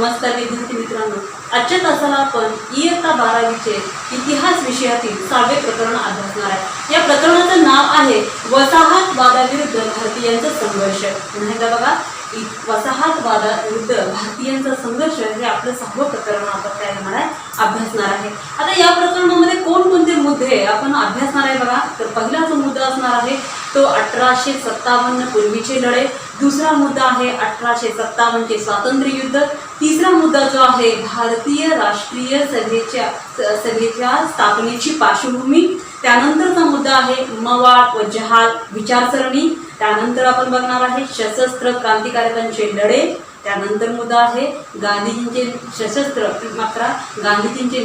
नमस्कार विद्यार्थी मित्रांनो, आजच्या तासाला आपण इयत्ता 12वीचे इतिहास विषयातील 6वे प्रकरण अभ्यासणार आहे। या प्रकरणाचं नाव आहे वसाहतवादाविरुद्ध भारतीयांचा संघर्ष। पुन्हा एकदा बघा, वसाहतवादाविरुद्ध भारतीयांचा संघर्ष हे आपलं 6वं प्रकरण आपण काय करणार आहे, अभ्यासणार आहे। आता या प्रकरणामध्ये कोणकोणते मुद्दे आपण अभ्यासणार आहे बघा, तर पहिला जो मुद्दा असणार आहे तो 1857 पूर्वीचे लढे, दुसरा मुद्दा आहे 1857 चे स्वातंत्र्य युद्ध, तिसरा मुद्दा जो आहे भारतीय राष्ट्रीय सभेच्या स्थापनेची पार्श्वभूमी, त्यानंतरचा मुद्दा आहे मवाळ व जहाल विचारसरणी, त्यानंतर आपण बघणार आहे सशस्त्र क्रांतिकारकांचे लढे, त्यानंतर मुद्दा आहे गांधीजींचे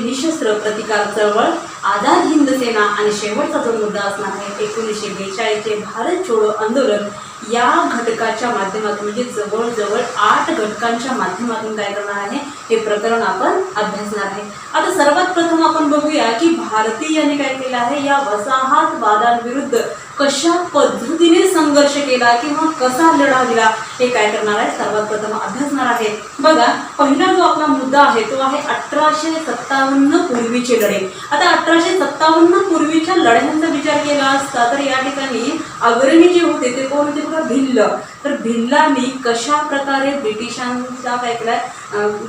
निशस्त्र प्रतिकार चळवळ, आझाद हिंद सेना, आणि शेवटचा जो मुद्दा असणार आहे 1942 चे भारत छोडो आंदोलन। या घटकाच्या माध्यमातून म्हणजे जवळजवळ 8 घटकांच्या माध्यमातून काय करणार आहे, हे प्रकरण आपण अभ्यासणार आहे। आता सर्वात प्रथम आपण बघूया की भारतीयांनी काय केलं आहे, या वसाहतवादाविरुद्ध कशा पद्धतीने संघर्ष केला किंवा कसा लढा दिला हे काय करणार आहे, सर्वात प्रथम अभ्यासणार आहे। बघा, पहिला जो आपला मुद्दा आहे तो आहे 1857 पूर्वीचे लढे। आता 1857 पूर्वीच्या लढ्यांचा विचार केला असता तर या ठिकाणी अग्रणी जे होते ते कोण होते बघा, भिल्ल। तर भिल्लांनी कशा प्रकारे ब्रिटिशांचा काय केला,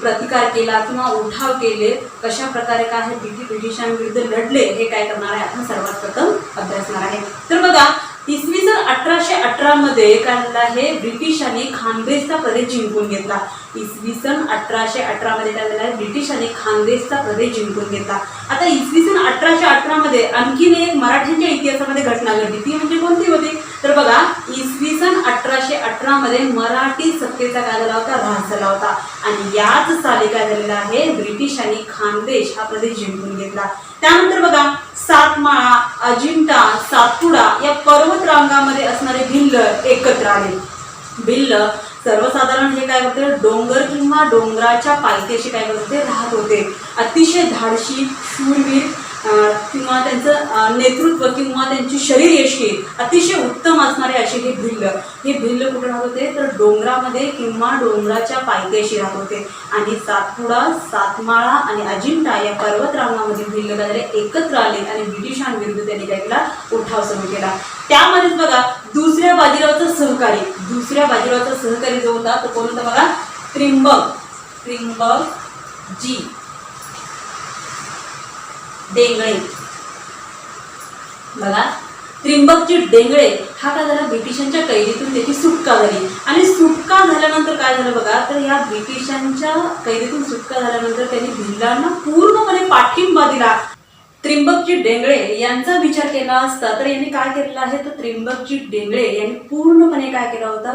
प्रतिकार केला किंवा उठाव केले, कशा प्रकारे काय ब्रिटिशांविरुद्ध लढले हे काय करणार आहे, आपण सर्वात प्रथम अभ्यासणार आहे। तर बघा, इसवी सन 1818 मध्ये काय झालं आहे, ब्रिटिशांनी खानदेशचा प्रदेश जिंकून घेतला। इसवी सन 1818 मध्ये काय झालं, ब्रिटिशांनी खानदेशचा प्रदेश जिंकून घेतला। आता इसवी सन 1818 मध्ये आणखीन एक मराठ्यांच्या इतिहासामध्ये घटना घडली, ती म्हणजे कोणती होती, तर बघा इसवी सन 1818 मध्ये मराठी सत्तेचा काय झाला होता, ऱ्हास झाला होता, आणि याच साली काय झालेलं आहे, ब्रिटिशांनी खानदेश हा प्रदेश जिंकून घेतला। त्यानंतर बघा, सातमाळा, अजिंठा, सातपुडा या पर्वत रांगामध्ये असणारे भिल्ल एकत्र आले। भिल्ल सर्वसाधारण हे काय करते, डोंगर किंवा डोंगराच्या पायथ्याशी काय करते, राहत होते। अतिशय धाडशी, शूरवीर किंवा त्यांचं नेतृत्व किंवा त्यांची शरीरयष्टी अतिशय उत्तम असणारे असे हे भिल्ल कुठे राहत होते, तर डोंगरामध्ये किंवा डोंगराच्या पायथ्याशी राहत होते। आणि सातपुडा, सातमाळा आणि अजिंठा या पर्वतरांगामध्ये भिल्ल काय एकत्र आले आणि ब्रिटिशांविरुद्ध त्यांनी काय केला, उठाव सुरू केला। त्यामध्येच बघा, दुसऱ्या बाजीरावचा सहकारी जो होता तो कोण होता बघा, त्रिंबक जी डेंगळे। बघा, त्रिंबकजी डेंगळे हा काय झाला, ब्रिटिशांच्या कैदेतून त्याची सुटका झाली, आणि सुटका झाल्यानंतर काय झालं बघा, तर या ब्रिटिशांच्या कैदेतून सुटका झाल्यानंतर त्यांनी भिल्लांना पूर्णपणे पाठिंबा दिला। त्रिंबकजी डेंगळे यांचा विचार केला असता तर यांनी काय केलेला आहे, तर त्रिंबकजी डेंगळे यांनी पूर्णपणे काय केला होता,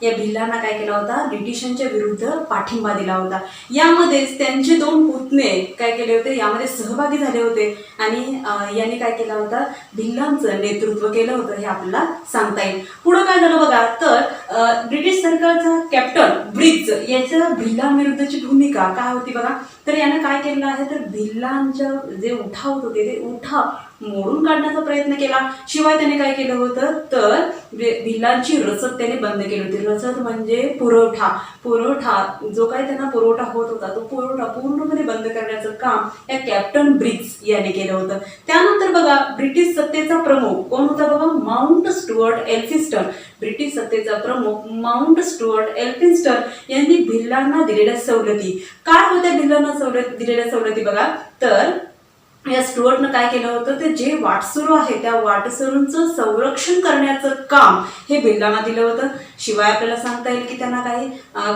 या भिल्लांना काय केला होता, ब्रिटिशांच्या विरुद्ध पाठिंबा दिला होता। यामध्येच त्यांचे 2 पुतणे काय केले होते, यामध्ये सहभागी झाले होते, आणि यांनी काय केला होता, भिल्लांचं नेतृत्व केलं होतं, हे आपल्याला सांगता येईल। पुढे काय झालं बघा, तर ब्रिटिश सरकारचा कॅप्टन ब्रिग्ज याच्या भिल्लांविरुद्धची भूमिका काय होती बघा, तर यानं काय केलं आहे, तर भिल्लांच्या जे उठाव होते ते उठाव मोडून काढण्याचा प्रयत्न केला। शिवाय त्याने काय केलं होतं, तर भिल्लांची रसद त्याने बंद केली होती। रसद म्हणजे पुरवठा जो काही त्यांना पुरवठा होत होता तो पुरवठा पूर्णपणे बंद करण्याचं काम या कॅप्टन ब्रिग्ज याने केलं होतं। त्यानंतर बघा, ब्रिटिश सत्तेचा प्रमुख कोण होता बघा, माउंट स्टुअर्ट एल्फिन्स्टन। ब्रिटिश सत्तेचा प्रमुख माउंट स्टुअर्ट एल्फिन्स्टन यांनी भिल्लांना दिलेल्या सवलती काय होत्या, भिल्लांना दिलेल्या सवलती बघा, तर या स्टुअर्टनं काय केलं होतं, ते जे वाटसरू आहे त्या वाटसरूंचं संरक्षण करण्याचं काम हे भिल्लांना दिलं होतं। शिवाय आपल्याला सांगता येईल की त्यांना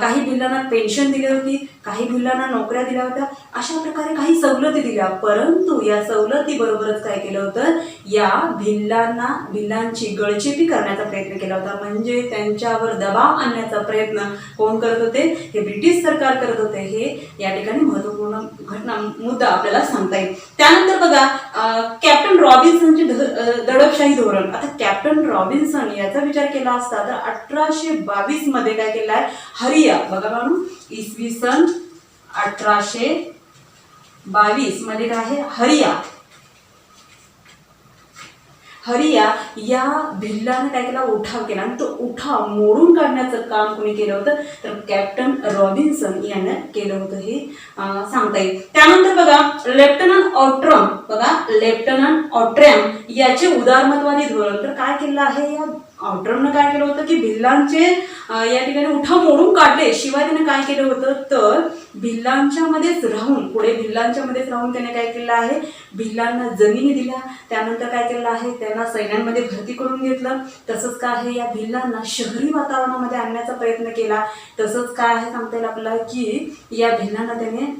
काही भिल्लांना पेन्शन दिली होती, काही भिल्लांना नोकऱ्या दिल्या होत्या, अशा प्रकारे काही सवलती दिल्या। परंतु या सवलती बरोबरच काय केलं होतं, या भिल्लांची गळचेपी करण्याचा प्रयत्न केला होता, म्हणजे त्यांच्यावर दबाव आणण्याचा प्रयत्न कोण करत होते, हे ब्रिटिश सरकार करत होते। हे या ठिकाणी महत्त्वपूर्ण मुद्दा आपल्याला सांगता येईल। त्यानंतर बघा, कॅप्टन रॉबिन्सनचे दडपशाही धोरण। आता कॅप्टन रॉबिन्सन याचा विचार केला असता तर 1822 मध्ये काय केलं आहे, हरिया बघा म्हणून इसवी सन 1822 मध्ये काय आहे, हरिया या भिल्लाने काय केला, उठाव केला आणि तो उठाव मोडून काढण्याचं काम कोणी केलं होतं, तर कॅप्टन रॉबिन्सन यानं केलं होतं हे सांगता येईल. त्यानंतर बघा लेफ्टनंट ऑट्रम, बघा लेफ्टनंट ऑट्रॅम याचे उदारमतवादी धोरण. तर काय केलं आहे या ऑट्रमनं, काय केलं होतं की भिल्लांचे या ठिकाणी उठाव मोडून काढले. शिवाय त्याने काय केलं होतं, तर भिल्लांच्या मध्येच राहून, पुढे भिल्लांच्या मध्येच राहून त्याने काय केलं आहे, भिल्लांना जमिनी दिल्या. त्यानंतर काय केलं आहे, त्यांना सैन्यांमध्ये भरती करून घेतलं. तसंच काय आहे, या भिल्लांना शहरी वातावरणामध्ये आणण्याचा प्रयत्न केला. तसंच काय आहे सांगता येईल आपल्याला की या भिल्लांना त्याने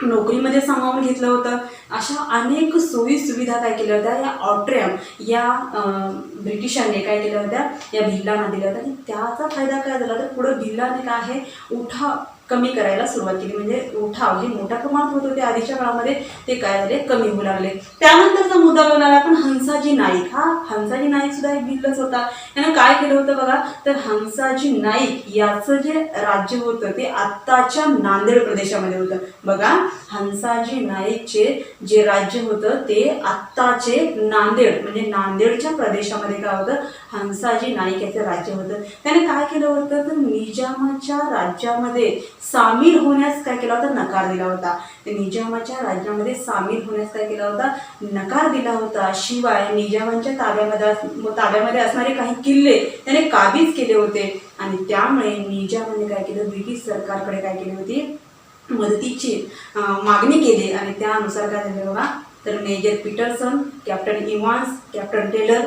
नोकरीमध्ये सामावून घेतलं होतं. अशा अनेक सोयी सुविधा काय केल्या होत्या या ऑट्रॅम या ब्रिटिशांनी काय केल्या होत्या, या भिल्लांना दिल्या होत्या. आणि त्याचा फायदा काय झाला, तर पुढे भिल्लाने काय आहे, उठाव कमी करायला सुरुवात केली. म्हणजे उठाव हे मोठ्या प्रमाणात होत होते आधीच्या काळामध्ये, ते काय झाले, कमी होऊ लागले. त्यानंतरचा मुद्दा बघणार आपण हंसाजी नाईक. हा हंसाजी नाईक सुद्धा एक भिल्लच होता. यानं काय केलं होतं बघा, तर हंसाजी नाईक याचं जे राज्य होतं ते आत्ताच्या नांदेड प्रदेशामध्ये होतं. बघा हंसाजी नाईकचे जे राज्य होतं ते आत्ताचे नांदेड म्हणजे नांदेडच्या प्रदेशामध्ये काय होतं, हंसाजी नाईक याचं राज्य होतं. त्याने काय केलं होतं, तर निजामाच्या राज्यामध्ये सामील होण्यास काय केला होता, नकार दिला होता. निजामाच्या राज्यामध्ये सामील होण्यास काय केला होता, नकार दिला होता. शिवाय निजामाच्या ताब्यामध्ये असणारे काही किल्ले त्याने काबीज केले होते. आणि त्यामुळे निजामाने काय केलं, ब्रिटिश सरकारकडे काय केली होती, मदतीची मागणी केली. आणि त्यानुसार काय झालं बघा, तर major Peterson, captain Evans, captain Taylor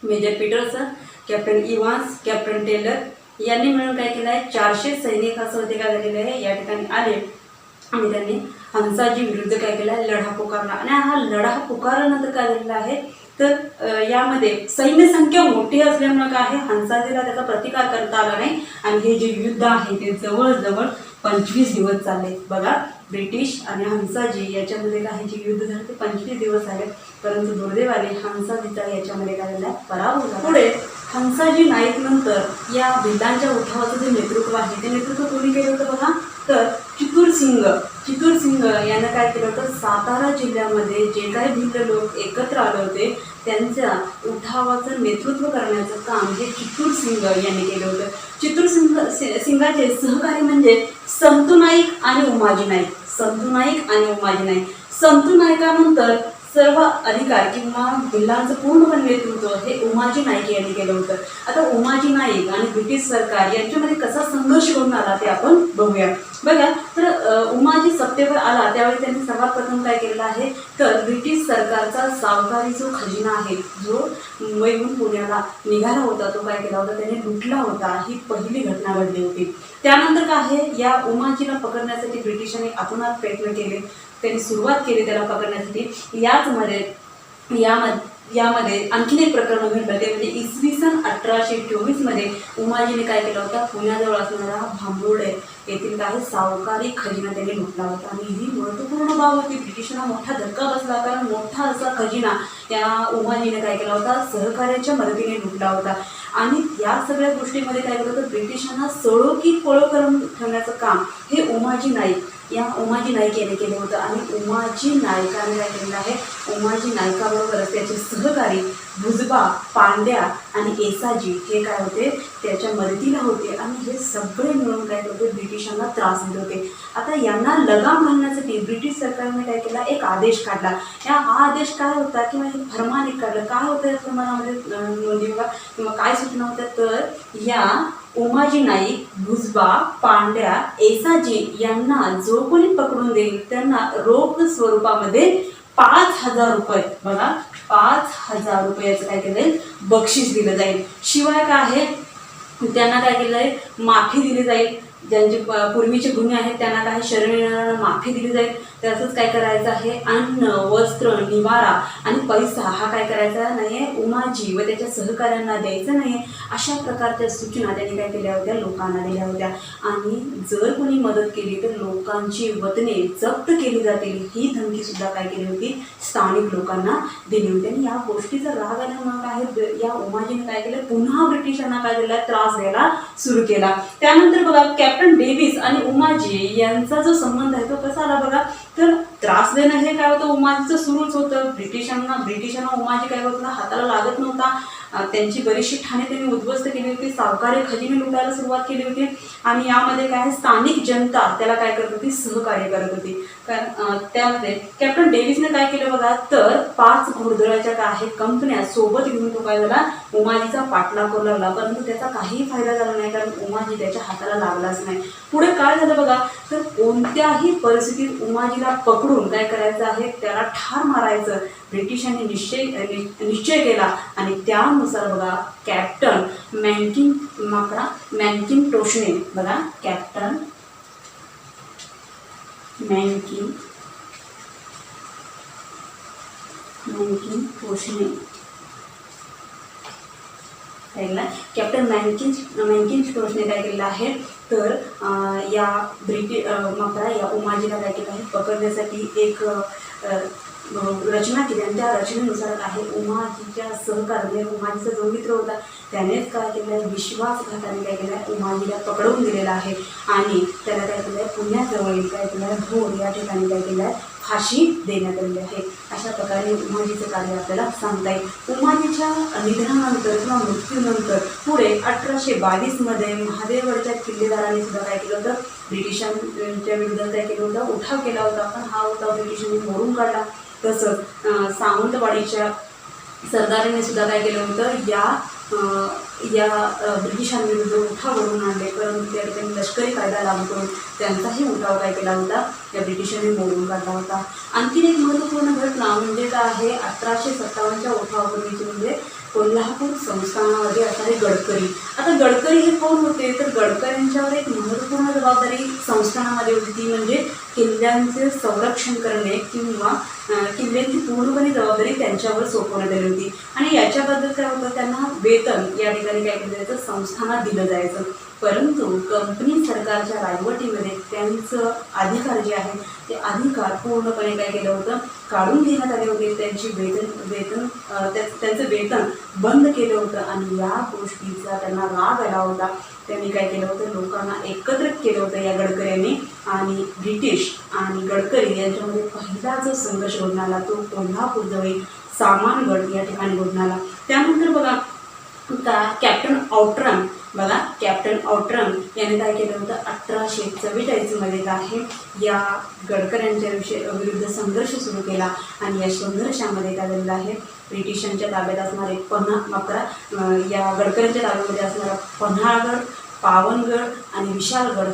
major Peterson, captain Evans, captain Taylor यांनी मिळून काय केलं आहे, 400 सैनिक असं होते काय झालेले आहे, या ठिकाणी आले आणि त्यांनी हंसाजी विरुद्ध काय केला, लढा पुकारला. आणि हा लढा पुकारल्यानंतर काय झालेला आहे, तर यामध्ये सैन्य संख्या मोठी असल्यामुळे काय आहे, हंसाजीला त्याचा प्रतिकार करता आला नाही. आणि हे जे युद्ध आहे ते जवळजवळ 25 दिवस चालले. बघा ब्रिटिश आणि हंसाजी याच्यामध्ये काय जे युद्ध झालं ते 25 दिवस झाले. परंतु दुर्दैवाने हंसाजीचा याच्यामध्ये काय झाला, पराभव झाला. पुढे हंसाजी नाईक नंतर या भिल्लांच्या उठावाचं जे नेतृत्व आहे ते नेतृत्व कोणी केलं होतं बघा, तर चितूरसिंग यानं काय केलं होतं, सातारा जिल्ह्यामध्ये जे काही भिल्ल लोक एकत्र आले होते त्यांच्या उठावाचं नेतृत्व करण्याचं काम हे चितूरसिंग यांनी केलं होतं. चितूरसिंगाचे सहकारी म्हणजे संतू नाईक आणि उमाजी नाईक. संतू नाईकानंतर सर्व अधिकार किंवा भिल्लांचं पूर्णपणे नेतृत्व हे उमाजी नाईक यांनी केलं होतं. आता उमाजी नाईक आणि ब्रिटिश सरकार यांच्यामध्ये कसा संघर्ष घडून आला ते आपण बघूया. बघा तर उमाजी सत्तेवर आला त्यावेळी त्यांनी सर्वात प्रथम काय केलेलं आहे, तर ब्रिटिश सरकारचा सावकारी जो खजिना आहे जो मुंबईहून पुण्याला निघाला होता तो काय केला होता, त्याने लुटला होता. ही पहिली घटना घडली होती. त्यानंतर काय आहे, या उमाजीला पकडण्यासाठी ब्रिटिशांनी आतोनात प्रयत्न केले. त्यांनी सुरुवात केली त्याला पकडण्यासाठी. यामध्ये आणखीन एक प्रकरण घडलं ते म्हणजे इसवी सन 1824 मध्ये उमाजीने काय केलं होतं, पुण्याजवळ असणारा भांबोर्डे येथील काही सावकारी खजिना त्यांनी लुटला होता. आणि ही महत्त्वपूर्ण बाब होती. ब्रिटिशांना मोठा धक्का बसला कारण मोठा असा खजिना या उमाजीने काय केला होता, सहकार्याच्या मदतीने लुटला होता. आणि या सगळ्या गोष्टीमध्ये काय केलं होतं, ब्रिटिशांना सळो की पळो करून ठेवण्याचं काम हे उमाजी नाईक यांनी केलं होतं. आणि उमाजी नाईकाने काय केलेलं आहे, उमाजी नाईकाबरोबरच त्याचे सहकारी भुजबा, पांड्या आणि एसाजी हे काय होते, त्याच्या मदतीला होते. आणि हे सगळे मिळून काय होते, ब्रिटिशांना त्रास देत होते. आता यांना लगाम घालण्यासाठी ब्रिटिश सरकारने काय केला, एक आदेश काढला. हा आदेश काय होता किंवा हे फरमान एक काढलं. काय होतं या फरमानामध्ये नोंदी बघा किंवा काय सूचना होत्या, तर या उमाजी नाईक, भुजबा, पांड्या, एसाजी यांना जो कोणी पकडून देईल त्यांना रोख स्वरूपामध्ये 5,000 रुपये, बघा 5,000 रुपयाचं काय केलं, बक्षीस दिलं जाईल. शिवाय काय आहे, त्यांना काय केलं आहे, माफी दिली जाईल. ज्यांचे पूर्वीचे गुन्हे आहेत त्यांना काही शरण येणाऱ्यांना माफी दिली जाईल. तसंच काय करायचं आहे, अन्न, वस्त्र, निवारा आणि पैसा हा काय करायचा नाही आहे, उमाजी व त्याच्या सहकाऱ्यांना द्यायचं नाही. अशा प्रकारच्या सूचना त्यांनी काय केल्या होत्या, लोकांना दिल्या होत्या. आणि जर कोणी मदत केली तर लोकांची वतने जप्त केली जातील ही धमकी सुद्धा काय केली होती, स्थानिक लोकांना दिली होती. आणि या गोष्टीचा राग आल्यामुळे काय या उमाजीने काय केलं, पुन्हा ब्रिटिशांना काय दिला, त्रास द्यायला सुरू केला. त्यानंतर बघा कॅप्टन डेव्हिस आणि उमाजी यांचा जो संबंध आहे तो कसा आला बघा, तर त्रास देणं हे काय होतं, उमाजीचं सुरूच होतं. ब्रिटिशांना उमाजी काय होतं, हाताला लागत नव्हता. त्यांची बरीचशी ठाणे त्यांनी उद्ध्वस्त केली होती. सावकारी खजिने लुटायला सुरुवात केली होती. आणि यामध्ये काय स्थानिक जनता त्याला काय करत होती, सहकार्य करत होती. कारण त्यामध्ये कॅप्टन डेव्हिसने काय केलं बघा, तर 5 घोडदळाच्या काय आहे कंपन्या सोबत घेऊन तो काय झाला, उमाजीचा पाठलाग करू लागला. परंतु त्याचा काहीही फायदा झाला नाही, कारण उमाजी त्याच्या हाताला लागलाच नाही. पुढे काय झालं बघा, तर कोणत्याही परिस्थितीत उमाजीला पकडून काय करायचं आहे, त्याला ठार मारायचं ब्रिटिशांनी निश्चय केला. आणि त्यानुसार बघा कॅप्टन मॅकिंटोशने बघा, कॅप्टन मॅकिंटोशने कॅप्टन मॅकिंटोशने काय केलेलं आहे, तर या उमाजीला काय केलं आहे, पकडण्यासाठी एक रचना केली. आणि त्या रचनेनुसार आहे उमाजीच्या सहकार्याने, उमाजीचा जो मित्र होता त्यानेच काय केलं आहे, विश्वासघाताने काय केलं आहे, उमाजीला पकडवून दिलेला आहे. आणि त्याला काय केलं आहे, पुण्याजवळील काय केलं आहे, भोर या ठिकाणी काय केलं आहे, फाशी देण्यात आलेली आहे. अशा प्रकारे उमाजीचं कार्य आपल्याला सांगता येईल. उमाजीच्या निधनानंतर किंवा मृत्यूनंतर पुढे 1822 मध्ये महादेवगडच्या किल्लेदारांनी सुद्धा काय केलं होतं, ब्रिटिशांच्या विरुद्ध काय केलं होतं, उठाव केला होता. पण हा उठाव ब्रिटिशांनी मोडून काढला. तसंच सावंतवाडीच्या सरदारांनी सुद्धा काय केलं होतं, या ब्रिटिशांविरुद्ध उठाव घडवून आणले. परंतु त्या ठिकाणी लष्करी कायदा लागू करून त्यांचाही उठाव काय केला होता, या ब्रिटिशांनी मोडून काढला होता. आणखीन एक महत्त्वपूर्ण घटना म्हणजे काय आहे, 1857च्या उठावापूर्वीची म्हणजे कोल्हापूर संस्थानामध्ये असणारे गडकरी. आता गडकरी हे कोण होते, तर गडकऱ्यांच्यावर एक महत्त्वपूर्ण जबाबदारी संस्थानामध्ये होती, ती म्हणजे किल्ल्यांचे संरक्षण करणे किंवा किल्ल्यांची पूर्णपणे जबाबदारी त्यांच्यावर सोपवण्यात आली होती. आणि याच्याबद्दल काय होतं, त्यांना वेतन या ठिकाणी काय केलं जायचं, संस्थानात दिलं जायचं. परंतु कंपनी सरकारच्या राजवटीमध्ये त्यांचं अधिकार जे आहे ते अधिकार पूर्णपणे काय केलं होतं, काढून घेण्यात आले होते. त्यांचं वेतन बंद केलं होतं. आणि या गोष्टीचा त्यांना राग आला होता. त्यांनी काय केलं होतं, लोकांना एकत्रित केलं होतं या गडकऱ्यांनी. आणि ब्रिटिश आणि गडकरी यांच्यामध्ये पहिला जो संघर्ष घडून आला तो कोल्हापूरजवळील सामानगड या ठिकाणी घडून आला. त्यानंतर बघा कॅप्टन ऑट्रम याने काय केलं होतं, 1844 मध्ये आहे या गडकऱ्यांच्या विरुद्ध संघर्ष सुरू केला. आणि या संघर्षामध्ये काय झालेलं आहे, ब्रिटिशांच्या ताब्यात असणारे या गडकऱ्यांच्या ताब्यामध्ये असणारा पन्हाळगड, पावनगड आणि विशाळगड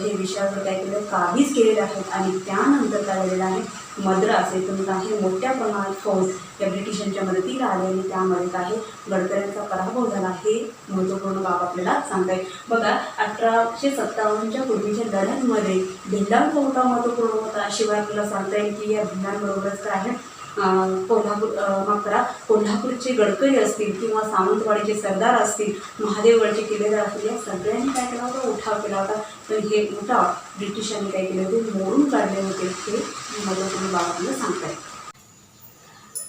काय केलं, काबीज केलेले आहेत. आणि त्यानंतर काय झालेलं आहे, मद्रास येथून काही मोठ्या प्रमाणात फौज या ब्रिटिशांच्या मदतीला आले. आणि त्यामध्ये काही गडकऱ्यांचा पराभव झाला. हे महत्त्वपूर्ण बाब आपल्याला सांगता येईल. बघा 1857च्या पूर्वीच्या लढ्यांमध्ये भिल्लांचा उठाव महत्त्वपूर्ण होता. शिवाय आपल्याला सांगता येईल की या भिल्लांबरोबरच काय आहे, कोल्हापूरचे गडकरी असतील किंवा सावंतवाडीचे सरदार असतील, महादेवगडचे किल्लेदार असतील, या सगळ्यांनी काय केला होता, उठाव केला होता. तर हे उठाव ब्रिटिशांनी काय केले होते, मोडून काढले होते. हे महत्त्वपूर्ण बाब आपल्याला सांगता येईल.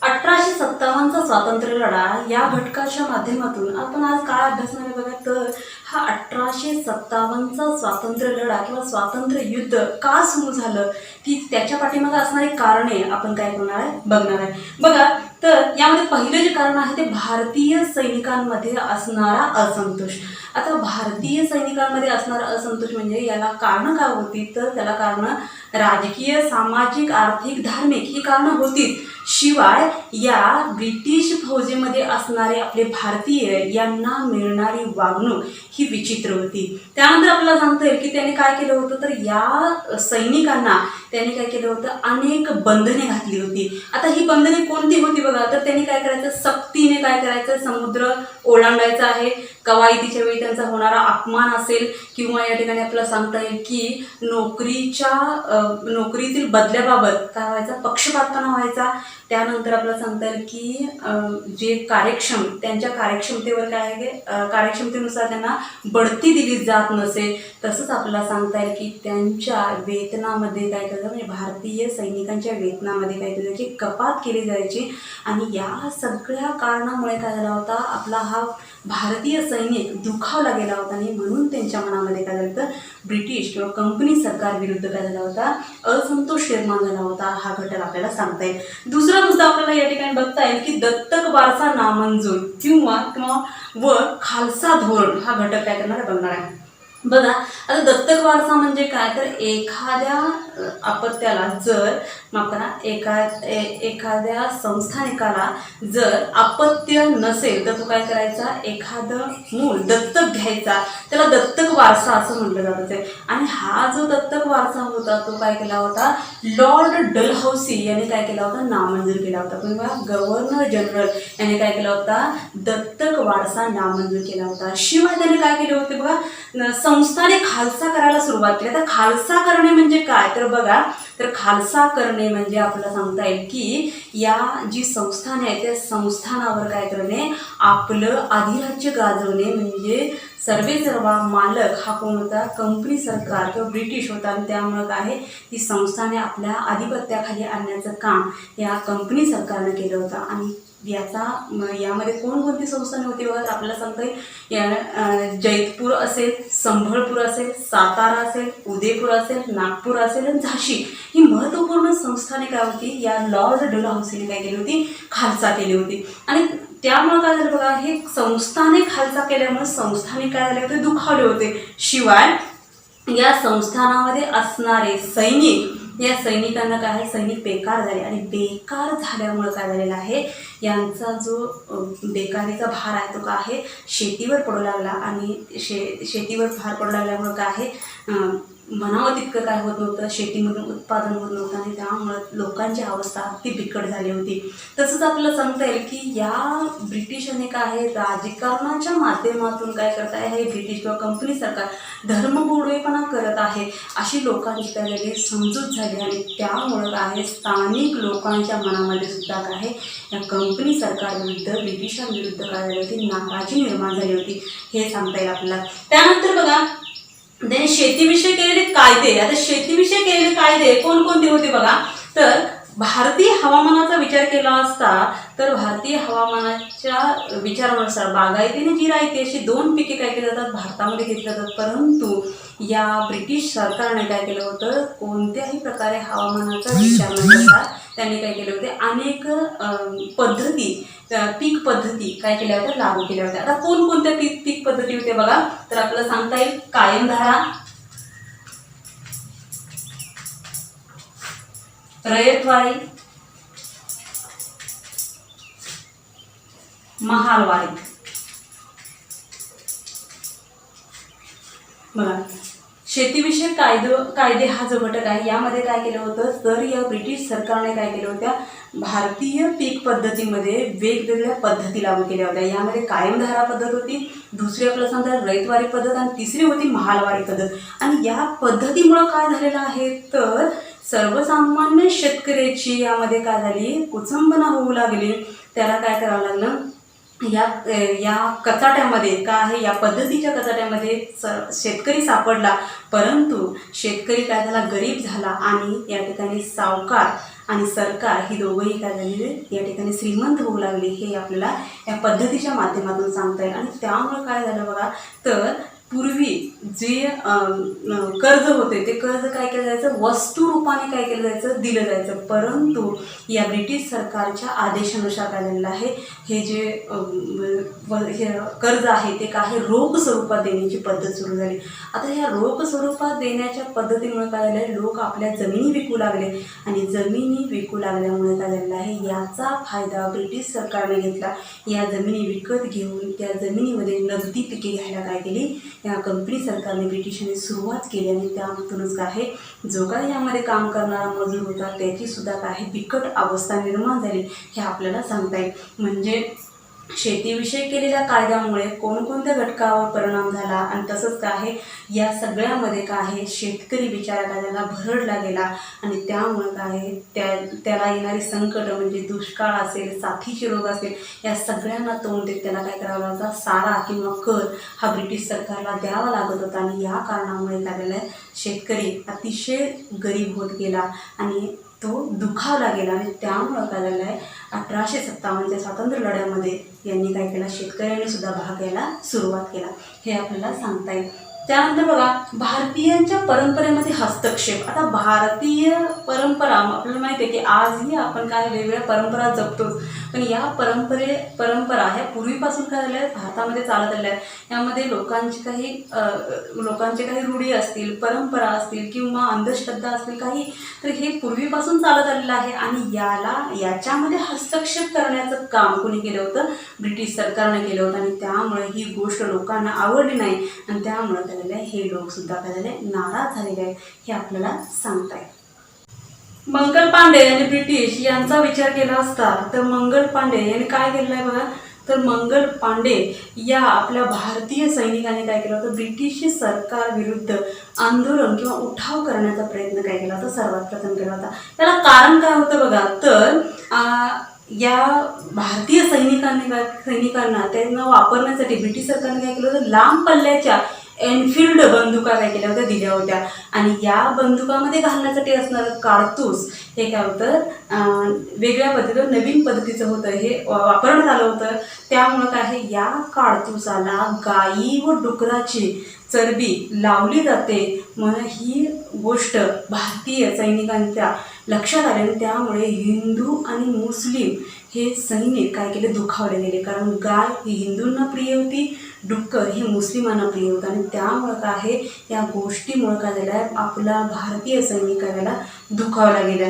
1857चा स्वातंत्र्य लढा या घटकाच्या माध्यमातून आपण आज काय अभ्यासणार आहे बघा, तर हा 1857चा स्वातंत्र्य लढा किंवा स्वातंत्र्य युद्ध का सुरू झालं, की त्याच्या पाठीमागे असणारी कारणे आपण काय करणार आहे, बघणार आहे. बघा, तर यामध्ये पहिलं जे कारण आहे ते भारतीय सैनिकांमध्ये असणारा असंतोष. आता भारतीय सैनिकांमध्ये असणारा असंतोष म्हणजे याला कारणं काय होती, तर त्याला कारणं राजकीय, सामाजिक, आर्थिक, धार्मिक ही कारणं होती. शिवाय या ब्रिटिश फौजेमध्ये असणारे आपले भारतीय यांना मिळणारी वागणूक ही विचित्र होती. त्यानंतर आपल्याला सांगता येईल की त्यांनी काय केलं होतं, तर या सैनिकांना त्यांनी काय केलं होतं, अनेक बंधने घातली होती. आता ही बंधने कोणती होती बघा, तर त्यांनी काय करायचं, सक्तीने काय करायचं, समुद्र ओलांडायचा आहे. कवायतीच्या वेळी त्यांचा होणारा अपमान असेल किंवा या ठिकाणी आपल्याला सांगता येईल की नोकरीतील बदल्याबाबत काय व्हायचा, पक्षपातपणा व्हायचा. त्यानंतर आपल्याला सांगता येईल की जे त्यांच्या कार्यक्षमतेवर काय आहे, कार्यक्षमतेनुसार त्यांना बढती दिली जात नसे. तसंच आपल्याला सांगता येईल की त्यांच्या वेतनामध्ये काय करायचं, म्हणजे भारतीय सैनिकांच्या वेतनामध्ये काय करायची, कपात केली जायची. आणि या सगळ्या कारणामुळे काय झाला होता, आपला हा भारतीय सैनिक दुखावला गेला होता. आणि म्हणून त्यांच्या मनामध्ये काय झालं, ब्रिटिश किंवा कंपनी सरकार विरुद्ध काय झाला होता, असंतोष निर्माण झाला होता, हा घटक आपल्याला सांगता येईल. दुसरा मुद्दा आपल्याला या ठिकाणी बघता येईल की दत्तक वारसा नामंजूर किंवा व खालसा धोरण हा घटक काय करणार आहे, बघणार आहे. बघा, आता दत्तक वारसा म्हणजे काय, तर एखाद्या अपत्याला जर माफ करा एखाद्या संस्थानिकाला जर अपत्य नसेल तर तो काय करायचा, एखादं मूल दत्तक घ्यायचा, त्याला दत्तक वारसा असं म्हटलं जात आहे. आणि हा जो दत्तक वारसा होता तो काय केला होता, लॉर्ड डलहौसी यांनी काय केला होता, नामंजूर केला होता. किंवा गव्हर्नर जनरल यांनी काय केला होता, दत्तक वारसा नामंजूर केला होता. शिवाय त्याने काय केले होते बघा, संस्थाने खालसा करायला सुरुवात केली. आता खालसा करणे म्हणजे काय, तर बघा, तर खालसा करणे म्हणजे आपल्याला सांगता येईल की या जी संस्थाने आहेत त्या संस्थानावर काय करणे, आपलं अधिराज्य गाजवणे. म्हणजे सर्वेसर्वा मालक हा कोण होता, कंपनी सरकार किंवा ब्रिटिश होता. आणि त्यामुळे काय आहे, ही संस्थाने आपल्या आधिपत्याखाली आणण्याचं काम या कंपनी सरकारनं केलं होतं. आणि यामध्ये कोणकोणती संस्थाने होती बघा, तर आपल्याला सांगता येईल जैतपूर असेल, संभळपूर असेल, सातारा असेल, उदयपूर असेल, नागपूर असेल आणि झाशी ही महत्त्वपूर्ण संस्थाने काय होती, या लॉर्ड डलहौसीने काय केली होती, खालसा केली होती. आणि त्यामुळे काय झालं बघा, हे संस्थाने खालसा केल्यामुळे संस्थाने काय झाले होते, दुखावले होते. शिवाय या संस्थानामध्ये असणारे सैनिक, या सैनिकांना काय आहे, सैनिक बेकार झाले. आणि बेकार झाल्यामुळे काय झालेलं आहे, यांचा जो बेकारीचा भार आहे तो काय आहे, शेतीवर पडू लागला. आणि शेतीवर भार पडू लागल्यामुळे काय आहे, म्हणावं तितकं काय होत नव्हतं, शेतीमधून उत्पादन होत नव्हतं. आणि त्यामुळं लोकांची अवस्था अगदी बिकट झाली होती. तसंच आपल्याला सांगता येईल की या ब्रिटिशांनी काय आहे, राजकारणाच्या माध्यमातून काय करत आहे, हे ब्रिटिश किंवा कंपनी सरकार धर्मगोळेपणा करत आहे अशी लोकांची काय झाली, समजूत झाली. आणि त्यामुळं काय आहे, स्थानिक लोकांच्या मनामध्ये सुद्धा काय आहे, या कंपनी सरकारविरुद्ध ब्रिटिशांविरुद्ध काय झाली होती, नाराजी निर्माण झाली होती, हे सांगता येईल आपल्याला. त्यानंतर बघा, त्याने शेतीविषयी केलेले कायदे. आता शेतीविषयी केलेले कायदे कोणकोणते होते बघा, तर भारतीय हवामानाचा विचार केला असता तर भारतीय हवामानाच्या विचारानुसार बागायती आणि जिरायती अशी दोन पिके काय केली जातात, भारतामध्ये घेतली जातात. परंतु या ब्रिटिश सरकारने काय केलं होतं, कोणत्याही प्रकारे हवामानाचा विचार न करता त्यांनी काय केले होते, अनेक पीक पद्धती काय केल्या होत्या, लागू केल्या होत्या. आता कोणकोणत्या पीक पद्धती होत्या बघा, तर आपल्याला सांगता येईल कायमधारा, रयतवारी, महालवारी. बघा, शेतीविषयक कायदे हा जो घटक आहे यामध्ये काय केलं होतं, तर या ब्रिटिश सरकारने काय केलं होत्या, भारतीय पीक पद्धतीमध्ये वेगवेगळ्या पद्धती लागू केल्या होत्या. यामध्ये कायमधारा पद्धत होती, दुसरी आपल्याला सांगतात रयतवारी पद्धत, आणि तिसरी होती महालवारी पद्धत. आणि या पद्धतीमुळं काय झालेलं आहे, तर सर्वसामान्य शेतकऱ्याची यामध्ये काय झाली, कुचंबना होऊ लागली. त्याला काय करावं लागलं, या कचाट्यामध्ये काय आहे, या पद्धतीच्या कचाट्यामध्ये शेतकरी सापडला. परंतु शेतकरी काय झाला, गरीब झाला. आणि या ठिकाणी सावकार आणि सरकार ही दोघंही काय झालेले या ठिकाणी श्रीमंत होऊ लागले, हे आपल्याला या पद्धतीच्या माध्यमातून सांगता येईल. आणि त्यामुळे काय झालं बघा, तर पूर्वी जे कर्ज होते ते कर्ज काय केलं जायचं, वस्तू रूपाने काय केलं जायचं, दिलं जायचं. परंतु या ब्रिटिश सरकारच्या आदेशानुसार काय झालेलं आहे, हे जे कर्ज आहे ते काय आहे, रोख स्वरूपात देण्याची पद्धत सुरू झाली. आता ह्या रोख स्वरूपात देण्याच्या पद्धतीमुळे काय झालं आहे, लोक आपल्या जमिनी विकू लागले. आणि जमिनी विकू लागल्यामुळे काय झालेलं आहे, याचा फायदा ब्रिटिश सरकारने घेतला. या जमिनी विकत घेऊन त्या जमिनीमध्ये नगदी पिके घ्यायला काय केली, या कंपनी सरकारने ब्रिटिशांनी सुरुवात केली. आणि त्यामधूनच काय आहे, जो काही यामध्ये काम करणारा मजूर होता त्याची सुद्धा काय आहे, बिकट अवस्था निर्माण झाली, हे आपल्याला सांगता येईल. म्हणजे शेतीविषयी केलेल्या कायद्यामुळे कोणकोणत्या घटकावर परिणाम झाला, आणि तसंच काय आहे, या सगळ्यामध्ये काय आहे, शेतकरी बिचारा काय झाला, भरडला गेला. आणि त्यामुळे काय आहे, त्याला येणारी संकट म्हणजे दुष्काळ असेल, साथीचे रोग असेल, या सगळ्यांना तोंड देत त्याला काय करावं लागतं, सारा किंवा कर हा ब्रिटिश सरकारला द्यावा लागत होता. आणि या कारणामुळे काय झालं, शेतकरी अतिशय गरीब होत गेला आणि तो दुखावला गेला. आणि त्यामुळं काय झालं आहे, 1857च्या स्वातंत्र्य लढ्यामध्ये यांनी काय केला, शेतकऱ्यांनी सुद्धा भाग घ्यायला सुरुवात केला, हे आपल्याला सांगता येईल. त्यानंतर बघा भारतीयांच्या परंपरेमध्ये हस्तक्षेप. आता भारतीय परंपरा आपल्याला माहिती आहे की आजही आपण काय वेगवेगळ्या परंपरा जपतोच, पण या परंपरा ह्या पूर्वीपासून काय झाल्या आहेत भारतामध्ये चालत आल्या आहेत. यामध्ये लोकांचे काही रूढी असतील, परंपरा असतील किंवा अंधश्रद्धा असतील काही, तर हे पूर्वीपासून चालत आलेलं आहे. आणि याच्यामध्ये हस्तक्षेप करण्याचं काम कोणी केलं होतं? ब्रिटिश सरकारने केलं होतं. आणि त्यामुळे ही गोष्ट लोकांना आवडली नाही आणि त्यामुळे हे लोक सुद्धा काय झाले, नाराज झालेले आहेत, हे आपल्याला सांगताय. मंगल पांडे यांनी ब्रिटिश यांचा विचार केला असता तर मंगल पांडे यांनी काय केलेलं आहे बघा, तर मंगल पांडे या आपल्या भारतीय सैनिकांनी काय केलं होतं, ब्रिटिश सरकार विरुद्ध आंदोलन किंवा उठाव करण्याचा प्रयत्न काय केला होता, सर्वात प्रथम केला होता. त्याला कारण काय होतं बघा, तर या भारतीय सैनिकांना त्यांना वापरण्यासाठी ब्रिटिश सरकारने काय केलं होतं, लांब पल्ल्याच्या एनफिल्ड बंदुका काय केल्या होत्या, दिल्या होत्या. आणि या बंदुकामध्ये घालण्यासाठी असणारं काडतूस हे काय होतं, वेगळ्या पद्धतीचं नवीन पद्धतीचं होतं, हे वापरण्यात आलं होतं. त्यामुळं काय आहे, या काडतुसाला गायी व डुकराची चरबी लावली जाते म्हणून ही गोष्ट भारतीय सैनिकांच्या लक्षात आली. आणि त्यामुळे हिंदू आणि मुस्लिम हे सैनिक काय केले, दुखावले गेले. कारण गाय ही हिंदूंना प्रिय होती, डुक्कर हे मुस्लिमांना प्रिय होतं. आणि त्यामुळं काय आहे, या गोष्टीमुळं काय झालं आहे, आपला भारतीय सैनिकाला दुखावला गेला.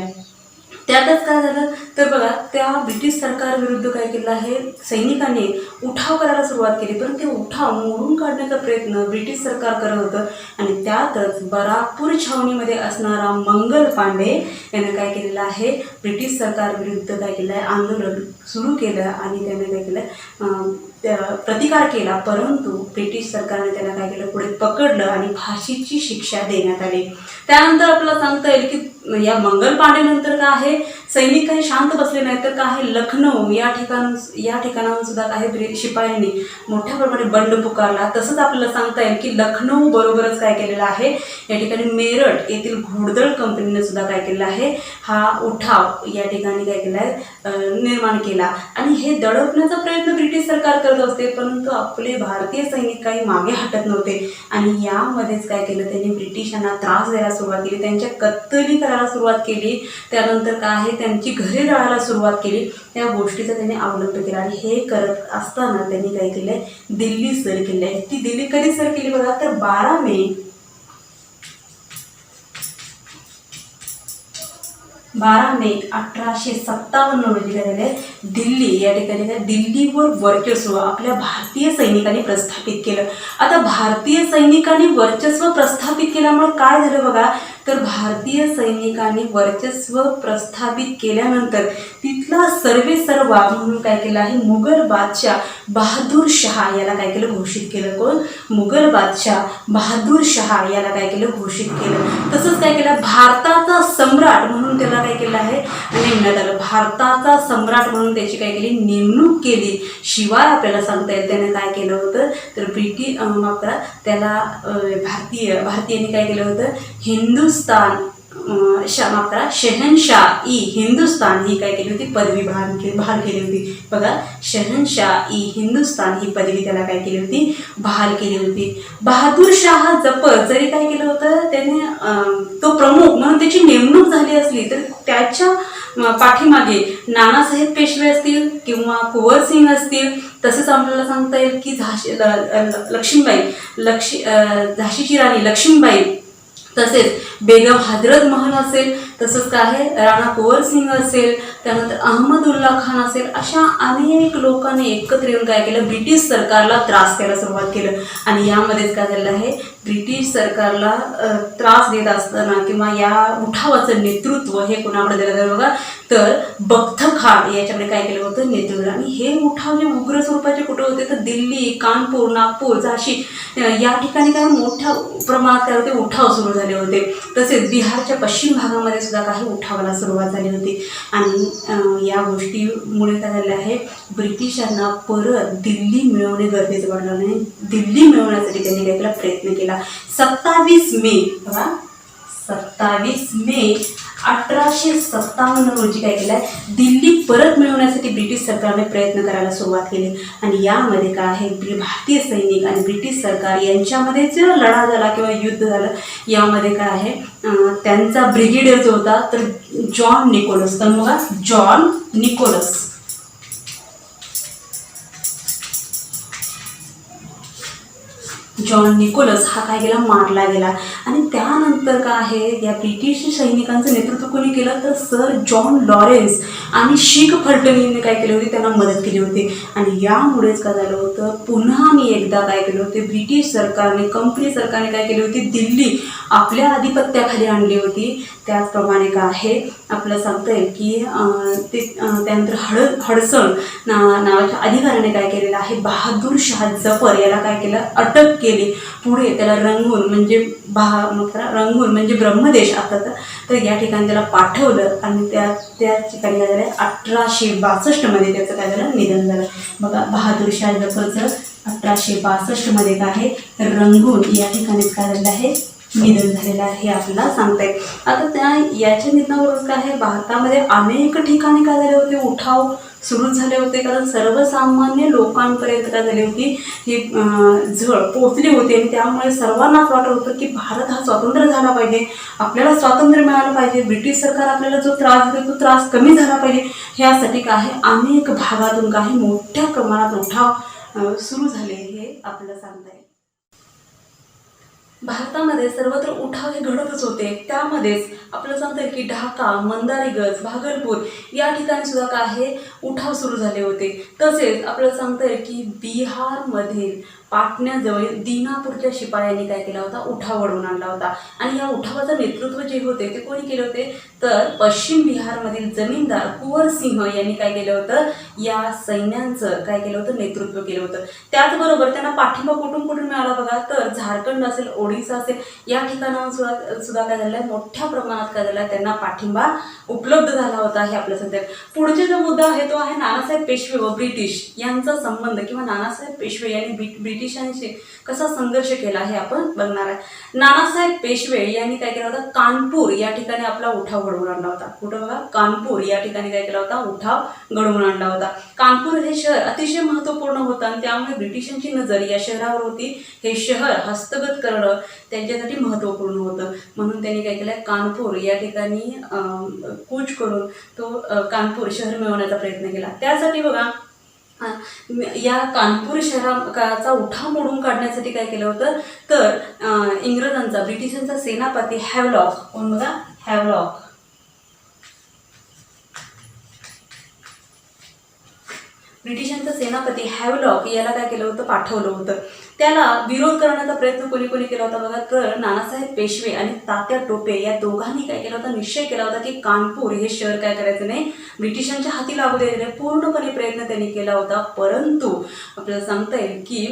त्यातच काय झालं तर बघा, त्या ब्रिटिश सरकारविरुद्ध काय केलं आहे, सैनिकांनी उठाव करायला सुरुवात केली. पण ते उठाव मोडून काढण्याचा प्रयत्न ब्रिटिश सरकार करत होतं. आणि त्यातच बराकपूर छावणीमध्ये असणारा मंगल पांडे यानं काय केलेलं आहे, ब्रिटिश सरकारविरुद्ध काय केलं आहे, आंदोलन सुरू केलं. आणि त्याने काय केलं, प्रतिकार केला. परंतु ब्रिटिश सरकारने त्याला काय केलं, पुढे पकडलं आणि फाशीची शिक्षा देण्यात आली. त्यानंतर आपल्याला सांगता येईल की या मंगल पांडे नंतर काय आहे, सैनिक काही शांत बसले नाही, तर काय लखनौ या ठिकाणाहून सुद्धा काही शिपायांनी मोठ्या प्रमाणे बंड पुकारला. तसंच आपल्याला सांगता येईल की लखनौ बरोबरच काय केलेलं आहे, या ठिकाणी मेरठ येथील घोडदळ कंपनीने सुद्धा काय केलेला आहे, हा उठाव या ठिकाणी काय केला आहे, निर्माण केला. आणि हे दडपण्याचा प्रयत्न ब्रिटिश सरकार करत असते, परंतु आपले भारतीय सैनिक काही मागे हटत नव्हते. आणि यामध्येच काय केलं, त्यांनी ब्रिटिशांना त्रास द्यायला सुरुवात केली, त्यांच्या कत्तली करायला सुरुवात केली. त्यानंतर काय आहे, त्यांची घरे जाळायला सुरुवात केली. त्या गोष्टीचा त्यांनी अवलंब केला. आणि हे करत असताना त्यांनी काय केलंय, दिल्ली सर केली आहे. ती दिल्ली कधी सर केली बघा, तर 12 मे 1857 रोजी काय झाले, दिल्ली या ठिकाणी दिल्लीवर वर्चस्व आपल्या भारतीय सैनिकांनी प्रस्थापित केलं. आता भारतीय सैनिकांनी वर्चस्व प्रस्थापित केल्यामुळे काय झालं बघा, तर भारतीय सैनिकांनी वर्चस्व प्रस्थापित केल्यानंतर तिथला सर्वेसर्वा म्हणून काय केलं आहे, मुघल बादशाह बहादूर शाह याला काय केलं, घोषित केलं. कोण? मुघल बादशाह बहादूर शाह याला काय केलं, घोषित केलं. तसंच काय केलं, भारताचा सम्राट म्हणून त्याला काय केलं आहे, नेमण्यात आलं. भारताचा सम्राट म्हणून त्याची काय केली, नेमणूक केली. शिवाय आपल्याला सांगता येईल त्याने काय केलं होतं, तर त्याला भारतीयांनी काय केलं होतं, शहनशाह-ई हिंदुस्तान ही काय केली होती, पदवी बहाल केली होती. बघा, शहनशाह-ई हिंदुस्तान ही पदवी त्याला काय केली होती, बहाल केली होती. बहादूर शाह जफर जरी काय केलं होतं, त्याने तो प्रमुख म्हणून त्याची नेमणूक झाली असली तर त्याच्या पाठीमागे नानासाहेब पेशवे असतील किंवा कुंवर सिंग असतील. तसेच आपल्याला सांगता येईल की झाशीची राणी लक्ष्मीबाई, तसेच बेगम हजरत महल असेल, तसंच काय आहे, राणा कुंवर सिंग असेल, त्यानंतर अहमदुल्ला खान असेल, अशा अनेक लोकांनी एकत्र येऊन काय केलं, ब्रिटिश सरकारला त्रास द्यायला सुरुवात केलं. आणि यामध्येच काय झालं आहे, ब्रिटिश सरकारला त्रास देत असताना किंवा या उठावाचं नेतृत्व हे कोणाकडे दिलं जातं बघा, तर बख्त खान याच्याकडे काय केलं होतं, नेतृत्व. आणि हे उठाव जे उग्र स्वरूपाचे कुठे होते, तर दिल्ली, कानपूर, नागपूर, झाशी या ठिकाणी काय मोठ्या प्रमाणात काय होते, उठाव सुरू झाले होते. तसेच बिहारच्या पश्चिम भागामध्ये सुद्धा काही उठावाला सुरुवात झाली होती. आणि या गोष्टीमुळे काय झाले आहे, ब्रिटिशांना परत दिल्ली मिळवणे गरजेचं वाटलं. आणि दिल्ली मिळवण्यासाठी त्यांनी काय केला, प्रयत्न केला. 27 मे 27 मे 1857 रोजी काय केलं आहे, दिल्ली परत मिळवण्यासाठी ब्रिटिश सरकारने प्रयत्न करायला सुरुवात केली. आणि यामध्ये काय आहे, भारतीय सैनिक आणि ब्रिटिश सरकार यांच्यामध्ये जो लढा झाला किंवा युद्ध झालं, यामध्ये काय आहे, त्यांचा ब्रिगेडियर जो होता तर जॉन निकोलस. तर बघा, जॉन निकोलस. जॉन निकोलस हा काय केला, मारला गेला. आणि त्यानंतर काय आहे, या ब्रिटिश सैनिकांचं नेतृत्व कोणी केलं तर सर जॉन लॉरेन्स आणि शीख फलटण यांनी काय केले होते, त्यांना मदत केली होती. आणि यामुळेच काय झालं होतं, पुन्हा मी एकदा काय केलं होते, ब्रिटिश सरकारने, कंपनी सरकारने काय केली होती, दिल्ली आपल्या आधिपत्याखाली आणली होती. त्याचप्रमाणे काय आहे, आपलं सांगता येईल की त्यानंतर हडसन नावाच्या अधिकाऱ्याने काय केलेलं आहे, बहादूर शाह जफर याला काय केलं, अटक केली. पुढे त्याला रंगून म्हणजे ब्रह्मदेश आता तर या ठिकाणी त्याला पाठवलं. आणि त्या ठिकाणी काय झालं, 1862 त्याचं काय झालं, निधन झालं. बघा, बहादूर शाह जफरचं 1862 काय आहे, रंगून या ठिकाणीच काय झालेलं आहे, निधन झालेलं आहे, हे आपल्याला सांगता येईल. आता याच्या निधनाबरोबर काय आहे, भारतामध्ये अनेक ठिकाणी काय झाले होते, उठाव सुरू झाले होते. कारण सर्वसामान्य लोकांपर्यंत काय झाली होती, ही झळ पोचली होती. आणि त्यामुळे सर्वांनाच वाटत होतं की भारत हा स्वतंत्र झाला पाहिजे, आपल्याला स्वातंत्र्य मिळालं पाहिजे, ब्रिटिश सरकार आपल्याला जो त्रास देतो तो त्रास कमी झाला पाहिजे. ह्यासाठी काय आहे, अनेक भागातून काही मोठ्या प्रमाणात उठाव सुरू झाले, हे आपल्याला सांगता येईल. भारतामध्ये सर्वत्र उठाव हे घडतच होते. त्यामध्येच आपल्याला सांगता येईल की ढाका, मंदारीगंज, भागलपूर या ठिकाणी सुद्धा काय आहे, उठाव सुरू झाले होते. तसेच आपल्याला सांगता येईल की बिहारमधील पाटण्याजवळ दिनापूरच्या शिपायांनी काय केला होता, उठाव घडवून आणला होता. आणि या उठावाचं नेतृत्व जे होते ते कोणी केले होते तर पश्चिम बिहारमधील जमीनदार कुंवर सिंह यांनी काय केलं होतं, या सैन्यांचं काय केलं होतं, नेतृत्व केलं होतं. त्याचबरोबर त्यांना पाठिंबा कुठून मिळाला बघा, तर झारखंड असेल, ओडिसा असेल, या ठिकाणावर सुद्धा काय झालं, मोठ्या प्रमाणात काय झालं, त्यांना पाठिंबा उपलब्ध झाला होता. हे आपल्या सध्या पुढचे जो मुद्दा आहे तो आहे नानासाहेब पेशवे व ब्रिटिश यांचा संबंध, किंवा नानासाहेब पेशवे यांनी ब्रिटिशांशी कसा संघर्ष केला हे आपण बघणार आहे. नानासाहेब पेशवे यांनी काय केलं होतं, कानपूर या ठिकाणी आपला उठाव घडवून आणला होता. कुठं बघा, कानपूर या ठिकाणी काय केला होता, उठाव घडवून आणला होता. कानपूर हे शहर अतिशय महत्त्वपूर्ण होतं आणि त्यामुळे ब्रिटिशांची नजर या शहरावर होती. हे शहर हस्तगत करणं त्यांच्यासाठी महत्त्वपूर्ण होतं. म्हणून त्यांनी काय केलं, कानपूर या ठिकाणी कूच करून तो कानपूर शहर मिळवण्याचा प्रयत्न केला. त्यासाठी बघा, या कानपूर शहराचा उठाव मोडून काढण्यासाठी काय केलं होतं तर इंग्रजांचा, ब्रिटिशांचा सेनापती हॅवलॉक, कोण बघा, हॅवलॉक, ब्रिटिशांचा सेनापती हॅवलॉक याला काय केलं होतं, पाठवलं होतं. त्याला विरोध करण्याचा प्रयत्न कोणी केला होता बघा, तर नानासाहेब पेशवे आणि तात्या टोपे या दोघांनी काय केलं होतं, निश्चय केला होता की कानपूर हे शहर काय करायचं नाही, ब्रिटिशांच्या हाती लागू द्यायचं नाही. पूर्णपणे प्रयत्न त्यांनी केला होता. परंतु आपल्याला सांगता येईल की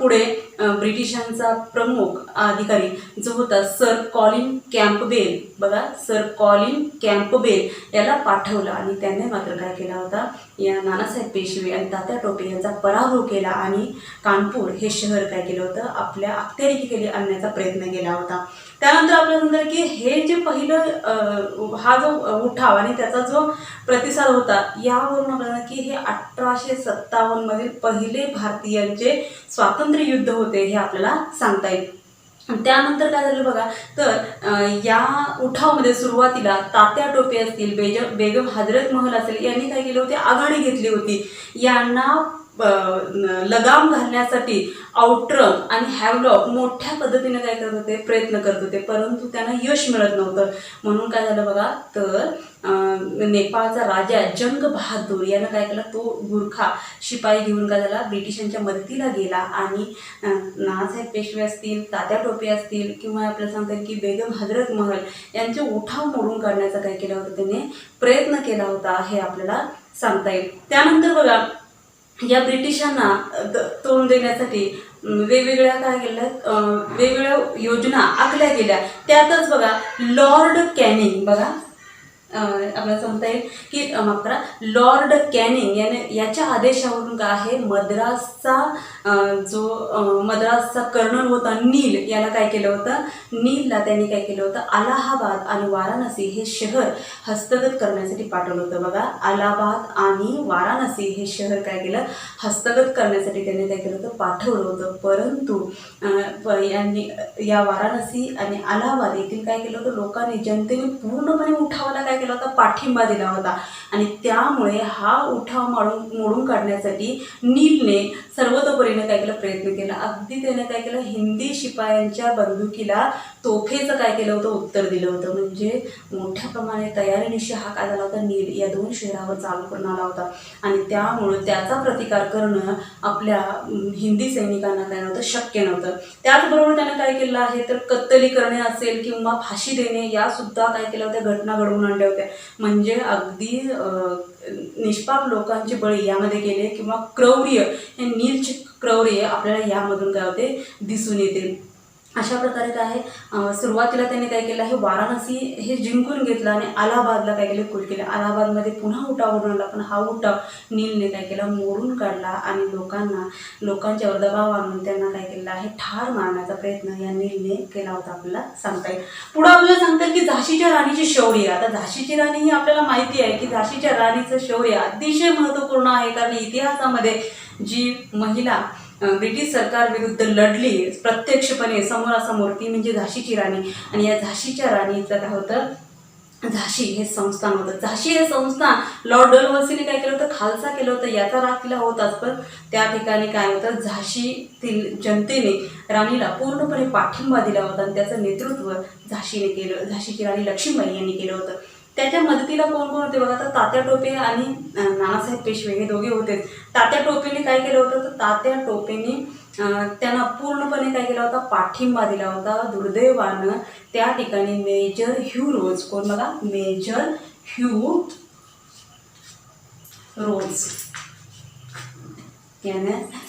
पुढे ब्रिटिशांचा प्रमुख अधिकारी जो होता सर कॉलिन कॅम्पबेल, बघा, सर कॉलिन कॅम्पबेल याला पाठवलं. आणि त्याने मात्र काय केला होता, या नानासाहेब पेशवे आणि तात्या टोपे यांचा पराभव केला आणि कानपूर हे शहर काय केलं होतं, आपल्या अखत्यारीखाली आणण्याचा प्रयत्न केला होता. त्यानंतर आपल्याला सांगतात की हे जे पहिलं हा जो उठाव आणि त्याचा जो प्रतिसाद होता, यावरून आपल्याला की हे 1857 मधील पहिले भारतीयांचे स्वातंत्र्य युद्ध होते, हे आपल्याला सांगता येईल. त्यानंतर काय झालं बघा, तर या उठावामध्ये सुरुवातीला तात्या टोपे असतील, बेगम हजरत महल असेल, यांनी काय केले होते, आघाडी घेतली होती. यांना लगाम घालण्यासाठी आउट्रक आणि हॅवलॉक मोठ्या पद्धतीने काय करत होते, प्रयत्न करत होते. परंतु त्यांना यश मिळत नव्हतं. म्हणून काय झालं बघा, तर नेपाळचा राजा जंग बहादूर यानं काय केलं, तो गुरखा शिपाई घेऊन काय झाला, ब्रिटिशांच्या मदतीला गेला. आणि नानासाहेब पेशवे असतील, तात्या टोपे असतील, किंवा आपल्याला सांगता येईल की बेगम हजरत महल यांचे उठाव मोडून काढण्याचा काय केला होता, त्याने प्रयत्न केला होता, हे आपल्याला सांगता येईल. त्यानंतर बघा, या ब्रिटिशांना तोंड देण्यासाठी वेगवेगळ्या काय केल्या, वेगवेगळ्या योजना आखल्या गेल्या. त्यातच बघा, लॉर्ड कॅनिंग, बघा, आपल्याला सांगता येईल की माफ करा, लॉर्ड कॅनिंग याच्या आदेशावरून काय आहे, मद्रासचा कर्नल होता नील, याला काय केलं होतं, नीलला त्यांनी काय केलं होतं, अलाहाबाद आणि वाराणसी हे शहर हस्तगत करण्यासाठी पाठवलं होतं. बघा, अलाहाबाद आणि वाराणसी हे शहर काय केलं, हस्तगत करण्यासाठी त्यांनी काय केलं होतं, पाठवलं होतं. परंतु यांनी या वाराणसी आणि अलाहाबाद येथील काय केलं होतं, लोकांनी, जनतेने पूर्णपणे उठावाला काय केला होता, पाठिंबा दिला होता. आणि त्यामुळे हा उठाव मोडून काढण्यासाठी नीलने सर्वतोपरीने काय केलं, प्रयत्न केला. अगदी त्याने काय केलं, हिंदी शिपायांच्या बंदुकीला तोफेचं काय केलं होतं, उत्तर दिलं होतं. म्हणजे मोठ्या प्रमाणे तयारीनिशी हा काय झाला होता, नील या 2 शहरावर चालू करून आला होता. आणि त्यामुळे त्याचा प्रतिकार करणं आपल्या हिंदी सैनिकांना काय नव्हतं, शक्य नव्हतं. त्याचबरोबर त्यानं काय केलं आहे, तर कत्तली करणे असेल किंवा फाशी देणे या सुद्धा काय केल्या होत्या, घटना घडवून आणल्या होत्या. म्हणजे अगदी निष्पाप लोकांचे बळी यामध्ये गेले, किंवा क्रौर्य, हे नीलचे क्रौर्य आपल्याला यामधून काय होते, दिसून येते. अशा प्रकारे काय आहे, सुरुवातीला त्यांनी काय केलं आहे, वाराणसी हे जिंकून घेतलं आणि अलाहाबादला काय केलं, कूल केलं. अलाहाबादमध्ये पुन्हा उठाव घडून आला, पण हा उठाव नीलने काय केला, मोडून काढला आणि लोकांच्यावर दबाव आणून त्यांना काय केलं आहे, ठार मारण्याचा प्रयत्न या नीलने केला होता, आपल्याला सांगता येईल. पुढे आपल्याला सांगता येईल की झाशीच्या राणीचे शौर्य. आता झाशीची राणी ही आपल्याला माहिती आहे की झाशीच्या राणीचं शौर्य अतिशय महत्त्वपूर्ण आहे, कारण इतिहासामध्ये जी महिला ब्रिटिश सरकार विरुद्ध लढली प्रत्यक्षपणे समोरासमोर, ती म्हणजे झाशीची राणी. आणि या झाशीच्या राणीचं काय होतं, झाशी हे संस्थान होतं. झाशी हे संस्थान लॉर्ड डलहौसीने काय केलं होतं, खालसा केलं होतं. याचा राग तिला होताच, पण त्या ठिकाणी काय होतं, झाशीतील जनतेने राणीला पूर्णपणे पाठिंबा दिला होता आणि त्याचं नेतृत्व झाशीने केलं. झाशीची राणी लक्ष्मीबाई यांनी केलं होतं. त्याच्या मदतीला कोण कोण होते बघा, तर तात्या टोपे आणि नानासाहेब पेशवे हे दोघे होते. तात्या टोपेने काय केलं होतं, तर तात्या टोपेने त्यांना पूर्णपणे काय केला होता, पाठिंबा दिला होता. दुर्दैवानं त्या ठिकाणी मेजर ह्यू रोज, कोण बघा, मेजर ह्यू रोज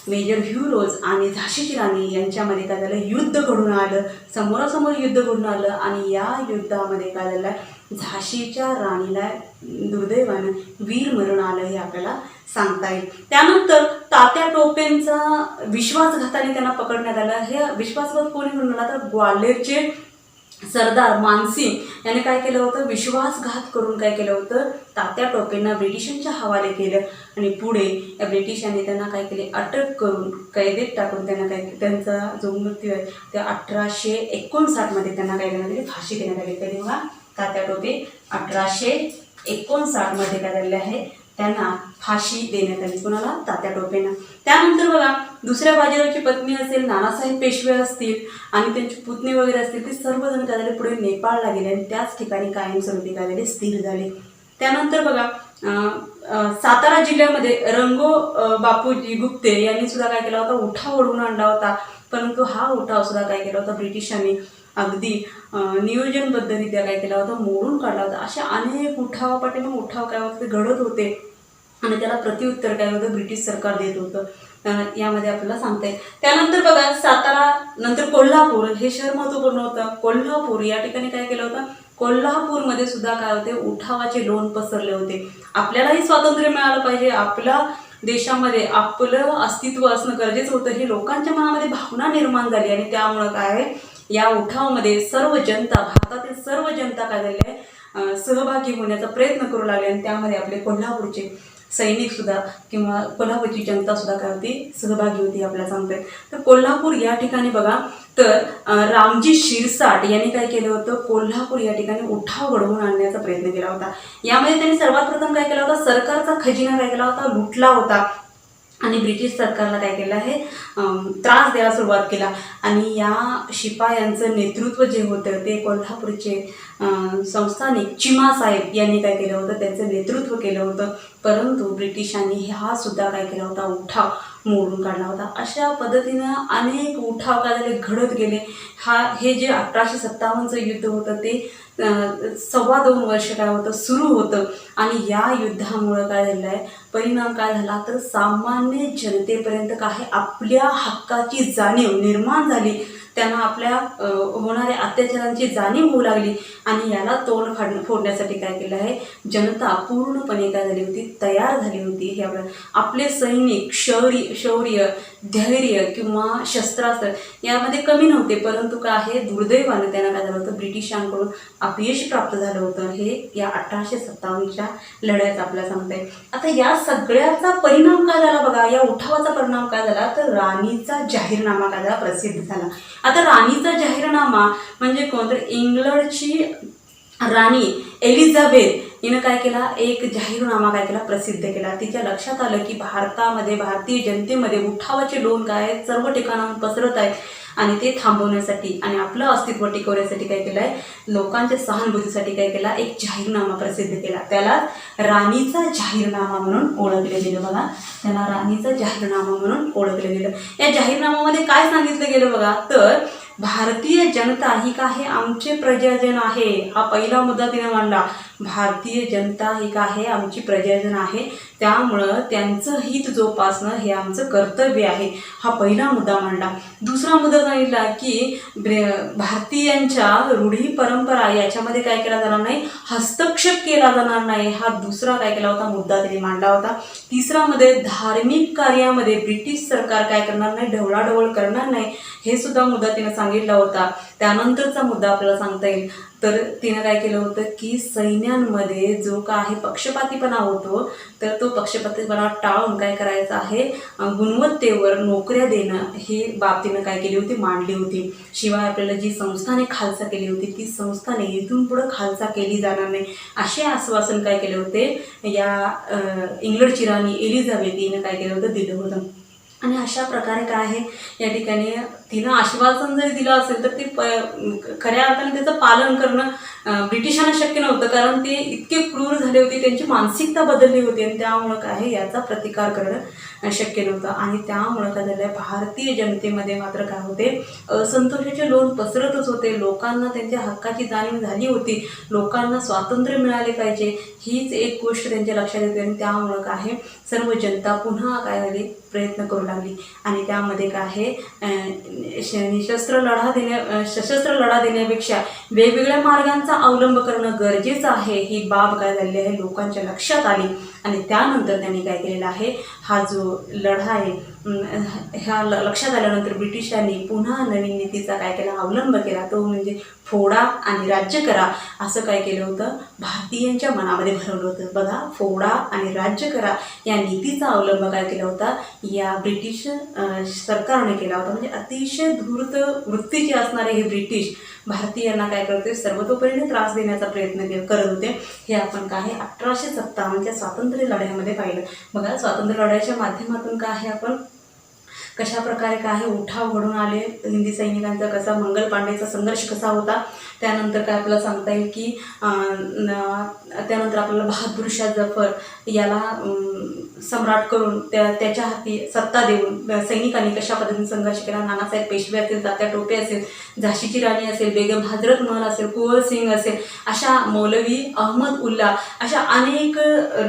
मेजर ह्यू रोज आणि झाशीची राणी यांच्यामध्ये काय झालं, युद्ध घडून आलं, समोरासमोर युद्ध घडून आलं. आणि या युद्धामध्ये काय झालं, झाशीच्या राणीला दुर्दैवानं वीरमरण आलं, हे आपल्याला सांगता येईल. त्यानंतर तात्या टोपेंचा विश्वासघाताने त्यांना पकडण्यात आलं. हे विश्वासघात कोणी म्हणला, तर ग्वाल्हेरचे सरदार मानसिंग याने काय केलं होतं, विश्वासघात करून काय केलं होतं, तात्या टोपेंना ब्रिटिशांच्या हवाले केलं. आणि पुढे या ब्रिटिशांनी त्यांना काय केले, अटक करून कैदेत टाकून त्यांना काय, त्यांचा जो मृत्यू आहे त्या 1859 त्यांना काय देण्यात आली, फाशी देण्यात आली. कधी बघा, तात्या टोपे 1859 काय झालेले आहे, त्यांना फाशी देण्यात आली. कोणाला, तात्या टोपेंना. त्यानंतर बघा, दुसऱ्या बाजीरावची पत्नी असेल, नानासाहेब पेशवे असतील आणि त्यांची पुतणी वगैरे असतील, ते सर्वजण काय झाले, पुढे नेपाळला गेले आणि त्याच ठिकाणी कायमस्वरूपी काय झाले, स्थिर झाले. त्यानंतर बघा, सातारा जिल्ह्यामध्ये रंगो बापूजी गुप्ते यांनी सुद्धा काय केला होता, उठाव घडवून आणला होता. परंतु हा उठाव सुद्धा काय केला होता, ब्रिटिशांनी अगदी नियोजनबद्धरित्या काय केला होता, मोडून काढला होता. अशा अनेक उठावापाठीमागे उठाव काय होते, ते घडत होते आणि त्याला प्रत्युत्तर काय होतं, ब्रिटिश सरकार देत होतं. यामध्ये आपल्याला सांगता येईल. त्यानंतर बघा, सातारा नंतर कोल्हापूर हे शहर महत्त्वपूर्ण होतं. कोल्हापूर या ठिकाणी काय केलं होतं, कोल्हापूरमध्ये सुद्धा काय होते, उठावाचे लोण पसरले होते. आपल्यालाही स्वातंत्र्य मिळालं पाहिजे, आपल्या देशामध्ये आपलं अस्तित्व असणं गरजेचं होतं, हे लोकांच्या मनामध्ये भावना निर्माण झाली. आणि त्यामुळं काय आहे, या उठावामध्ये सर्व जनता, भारतातील सर्व जनता काय झाली आहे, सहभागी होण्याचा प्रयत्न करू लागले. आणि त्यामध्ये आपले कोल्हापूरचे सैनिक सुद्धा किंवा कोल्हापूरची जनता सुद्धा काय होती, सहभागी होती, आपल्याला सांगतायत. तर कोल्हापूर या ठिकाणी बघा, तर रामजी शिरसाट यांनी काय केलं होतं, कोल्हापूर या ठिकाणी उठाव घडवून आणण्याचा प्रयत्न केला होता. यामध्ये त्यांनी सर्वात प्रथम काय केला होता, सरकारचा खजिना काय केला होता, लुटला होता. आणि ब्रिटिश सरकारला काय केलं आहे, त्रास द्यायला सुरुवात केला. आणि या शिपायांचं नेतृत्व जे होतं ते कोल्हापूरचे संस्थानिक चिमासाहेब यांनी काय केलं होतं, त्यांचं नेतृत्व केलं होतं. परंतु ब्रिटिशांनी हा सुद्धा काय केला होता, उठाव मोडून काढला होता. अशा पद्धतीनं अनेक उठाव काय झाले, घडत गेले. हे जे 1857चं युद्ध होतं ते 2.25 वर्ष काय होतं, सुरू होतं. आणि या युद्धामुळं काय झालं आहे, परिणाम काय झाला, तर सामान्य जनतेपर्यंत काय आपल्या हक्काची जाणीव निर्माण झाली. त्यांना आपल्या होणाऱ्या अत्याचारांची जाणीव होऊ लागली आणि याला तोंड फोडण्यासाठी काय केलं आहे, जनता पूर्णपणे काय झाली होती, तयार झाली होती. हे आपले सैनिक शौर्य धैर्य किंवा शस्त्रास्त्र यामध्ये कमी नव्हते, परंतु काय आहे, दुर्दैवानं त्यांना काय झालं होतं, ब्रिटिशांकडून अपयश प्राप्त झालं होतं. हे या 1857च्या लढ्यात आपल्याला सांगताय. आता या सगळ्याचा परिणाम काय झाला बघा, या उठावाचा परिणाम काय झाला, तर राणीचा जाहीरनामा काय झाला, प्रसिद्ध झाला. आता राणीचा जाहीरनामा म्हणजे कोण, तर इंग्लंडची राणी एलिझाबेथ हिनं काय केला, एक जाहीरनामा काय केला, प्रसिद्ध केला. तिच्या लक्षात आलं की भारतीय जनतेमध्ये उठावाचे लोण काय सर्व ठिकाणाहून पसरत आहेत आणि ते थांबवण्यासाठी आणि आपलं अस्तित्व टिकवण्यासाठी काय केलं आहे, लोकांच्या सहानुभूतीसाठी काय केला, एक जाहीरनामा प्रसिद्ध केला. त्याला राणीचा जाहीरनामा म्हणून ओळखले गेलं बघा. त्याला राणीचा जाहीरनामा म्हणून ओळखले गेलं. या जाहीरनाम्यामध्ये काय सांगितलं गेलं बघा, तर भारतीय जनता ही काय आमचे प्रजाजन आहे. हा पहिला मुद्दा तिने मांडला. भारतीय जनता ही काय आहे, आमची प्रजाजन आहे, त्यामुळं त्यांचं हित जोपासणं हे आमचं कर्तव्य आहे. हा पहिला मुद्दा मांडला. दुसरा मुद्दा सांगितला की भारतीयांच्या रूढी परंपरा याच्यामध्ये काय केला जाणार नाही, हस्तक्षेप केला जाणार नाही. हा दुसरा काय केला होता, मुद्दा तिने मांडला होता. तिसरा मध्ये धार्मिक कार्यामध्ये ब्रिटिश सरकार काय करणार नाही, ढवळाढवळ करणार नाही, हे सुद्धा मुद्दा तिने सांगितला होता. त्यानंतरचा मुद्दा आपल्याला सांगता येईल, तर तिनं काय केलं होतं की सैन्यांमध्ये जो काय आहे पक्षपातीपणा होतो, तर तो पक्षपातीपणा टाळून काय करायचं आहे, गुणवत्तेवर नोकऱ्या देणं, हे बाब तिनं काय केली होती, मांडली होती. शिवाय आपल्याला जी संस्थाने खालसा केली होती ती संस्थाने इथून पुढं खालसा केली जाणार नाही, असे आश्वासन काय केले होते या इंग्लंडची राणी एलिझाबेथ हिनं काय केलं होतं, दिलं होतं. आणि अशा प्रकारे काय आहे, या ठिकाणी तिनं आश्वासन जरी दिलं असेल तर ते खऱ्या अर्थाने त्याचं पालन करणं ब्रिटिशांना शक्य नव्हतं, कारण ते इतके क्रूर झाले होते, त्यांची मानसिकता बदलली होती आणि त्यामुळं काय आहे, याचा प्रतिकार करणं शक्य नव्हतं. आणि त्यामुळं काय झालं, भारतीय जनतेमध्ये मात्र काय होते, असंतोषाचे लोण पसरतच होते. लोकांना त्यांच्या हक्काची जाणीव झाली होती, लोकांना स्वातंत्र्य मिळाले पाहिजे हीच एक गोष्ट त्यांच्या लक्षात येते. आणि त्यामुळं काय आहे, सर्व जनता पुन्हा काय झाली, प्रयत्न करू लागली. आणि त्यामध्ये काय आहे, सशस्त्र लढा देण्यापेक्षा वेगवेगळ्या मार्गांचा अवलंब करणं गरजेचं आहे, ही बाब काय झालेली आहे, लोकांच्या लक्षात आली. आणि त्यानंतर त्यांनी काय केलेला आहे, हा जो लढा आहे ह्या लक्षात आल्यानंतर ब्रिटिशांनी पुन्हा नवीन नीतीचा काय केला, अवलंब केला. तो म्हणजे फोडा आणि राज्य करा, असं काय केलं होतं, भारतीयांच्या मनामध्ये भरवलं होतं. बघा, फोडा आणि राज्य करा या नीतीचा अवलंब काय केला होता, या ब्रिटिश सरकारने केला होता. म्हणजे अतिशय धूर्त वृत्तीचे असणारे हे ब्रिटिश भारतीयांना काय करते, सर्वतोपरीने त्रास देण्याचा प्रयत्न करत होते. हे आपण काय 1857च्या स्वातंत्र्य लढ्यामध्ये पाहिलं. बघा, स्वातंत्र्य लढ्याच्या माध्यमातून काय आहे, आपण कशा प्रकारे काय आहे उठाव घडून आले, हिंदी सैनिकांचा कसा, मंगल पांडेचा संघर्ष कसा होता. त्यानंतर काय आपल्याला सांगता येईल की त्यानंतर आपल्याला बहादूर शाह जफर याला सम्राट करून त्याच्या हाती सत्ता देऊन सैनिकांनी कशा पद्धतीने संघर्ष केला. नानासाहेब पेशवे असेल, तात्या टोपे असेल, झाशीची राणी असेल, बेगम हजरत महल असेल, कुंवर सिंग असेल, अशा मौलवी अहमद उल्ला अशा अनेक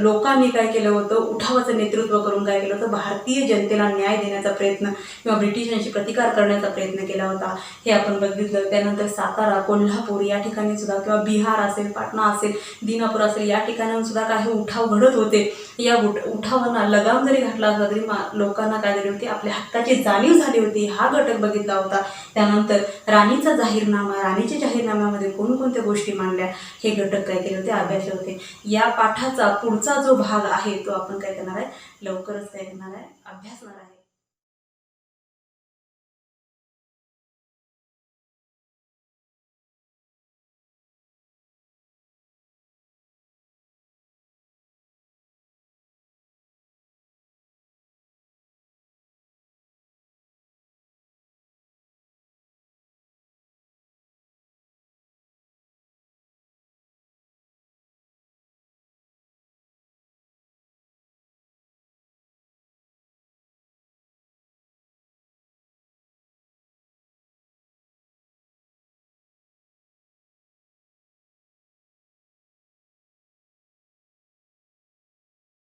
लोकांनी काय केलं होतं, उठावाचं नेतृत्व करून काय केलं होतं, भारतीय जनतेला न्याय देण्याचा प्रयत्न किंवा ब्रिटिशांशी प्रतिकार करण्याचा प्रयत्न केला होता. हे आपण बघितलं. त्यानंतर सातारा, कोल्हापूर या ठिकाणी सुद्धा किंवा बिहार असेल, पाटणा असेल, दिनापूर असेल, या ठिकाणी सुद्धा काही उठाव घडत होते. या उठावांना लगाम जरी घातला असला तरी लोकांना काय झाली होती, आपल्या हक्काची जाणीव झाली होती. हा घटक बघितला होता. त्यानंतर राणीचा जाहीरनामा, राणीच्या जाहीरनाम्यामध्ये कोणकोणत्या गोष्टी मांडल्या, हे घटक काय केले होते, अभ्यासले होते. या पाठाचा पुढचा जो भाग आहे तो आपण काय करणार आहे, लवकरच काय करणार आहे, अभ्यासणार आहे.